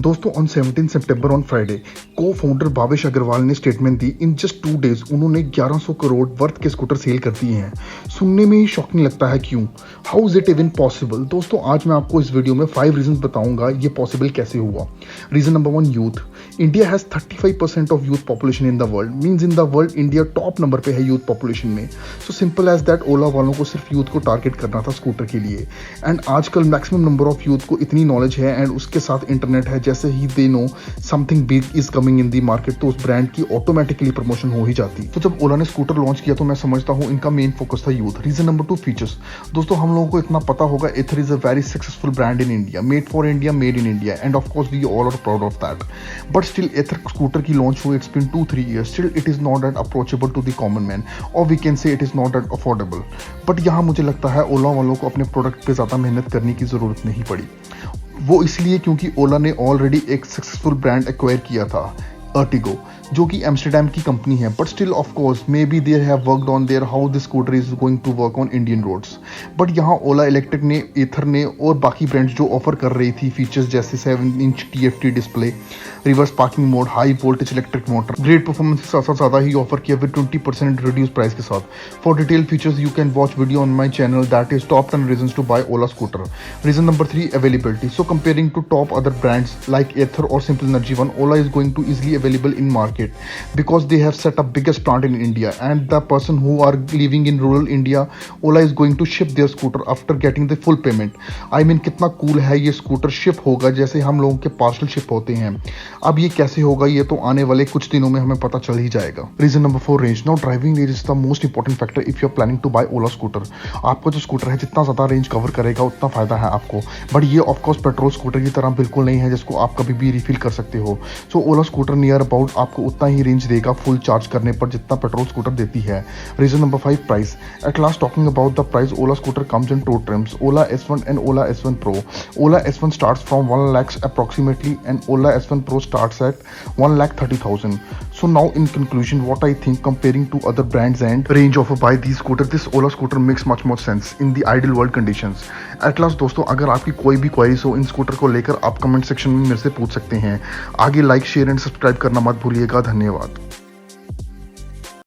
दोस्तों on 17 September on Friday को founder Bhavesh Agarwal ने statement the. In just 2 days उन्होंने 1100 करोड़ वर्थ के स्कूटर सेल कर दिए हैं। सुनने में ही शॉकिंग लगता है, क्यों? How is it even possible? दोस्तों आज मैं आपको इस वीडियो में 5 रीजन बताऊंगा ये पॉसिबल कैसे हुआ। Reason number 1, youth. India has 35% of youth population in the world. Means in the world India top number पे है यूथ पॉपुलेशन में। So simple as that Ola वालों को सिर्फ यूथ को टारगेट करना था स्कूटर के लिए। एंड आजकल मैक्सिमम नंबर ऑफ यूथ को इतनी नॉलेज है एंड उसके साथ इंटरनेट है, जैसे ही they know something big is coming in the market तो उस ब्रांड की ऑटोमेटिकली प्रमोशन हो ही जाती। तो जब ओला ने स्कूटर लॉन्च किया तो मैं समझता हूँ इनका मेन फोकस था यूथ। Reason number 2, features. दोस्तों हम लोगों को इतना पता होगा Ather is a very successful brand in India, made for India, made in India, and of course we all are proud of that. But still Ather scooter की launch हुई, it's been 2-3 years, still it is not that approachable to the common man, और we can say it is not that affordable. But यहाँ मुझे लगता है ओला वालों को अपने प्रोडक्ट पे ज़्यादा मेहनत करने की ज़रूरत नहीं पड़ी। वो इसलिए क्योंकि ओला ने ऑलरेडी एक सक्सेसफुल ब्रांड एक्वायर किया था, अर्टिगो, जो कि एम्स्टरडैम की कंपनी है। But still of course may be there have worked on there how this scooter is going to work on Indian roads. But यहाँ ओला इलेक्ट्रिक ने, एथर ने और बाकी ब्रांड्स जो ऑफर कर रही थी फीचर्स जैसे 7-inch TFT display, reverse parking mode, high voltage electric motor, great performance के साथ साथ ज़्यादा ही ऑफर किया विद 20% रिड्यूस प्राइस के साथ। For detail features you can watch video on my channel that is top 10 reason to buy Ola scooter. Reason number 3, availability. So comparing to top other brands like Ather और simple energy one, Ola is going to easily available in market because they have set up biggest plant in India, and the person who are living in rural India, Ola is going to ship their scooter after getting the full payment. I mean कितना cool है ये scooter ship होगा जैसे हम लोगों के parcel ship होते हैं। अब ये कैसे होगा ये तो आने वाले कुछ दिनों में हमें पता चल ही जाएगा। Reason number 4, range. Now driving range is the most important factor if you are planning to buy Ola scooter. आपका जो स्कूटर है जितना ज़्यादा रेंज कवर करेगा उतना फायदा है आपको। बट ये ऑफकोर्स पेट्रोल स्कूटर की तरह बिल्कुल नहीं है जिसको आप कभी भी रिफिल कर सकते हो। So Ola scooter near about आपको उतना ही रेंज देगा फुल चार्ज करने पर जितना पेट्रोल स्कूटर देती है। Reason number 5, price. At last talking about the price, Ola scooter comes in 2 trims, Ola S1 and Ola S1 Pro. Ola S1 starts from 1 lakh approximately and Ola S1 Pro starts at 1,30,000. So now in conclusion, what I think comparing to other brands and range of buy these scooter, this Ola scooter makes much more sense in the ideal world conditions. At last दोस्तों अगर आपकी कोई भी queries हो इन scooter को लेकर आप comment section में मेरे से पूछ सकते हैं। आगे लाइक, शेयर एंड सब्सक्राइब करना मत भूलिएगा। धन्यवाद।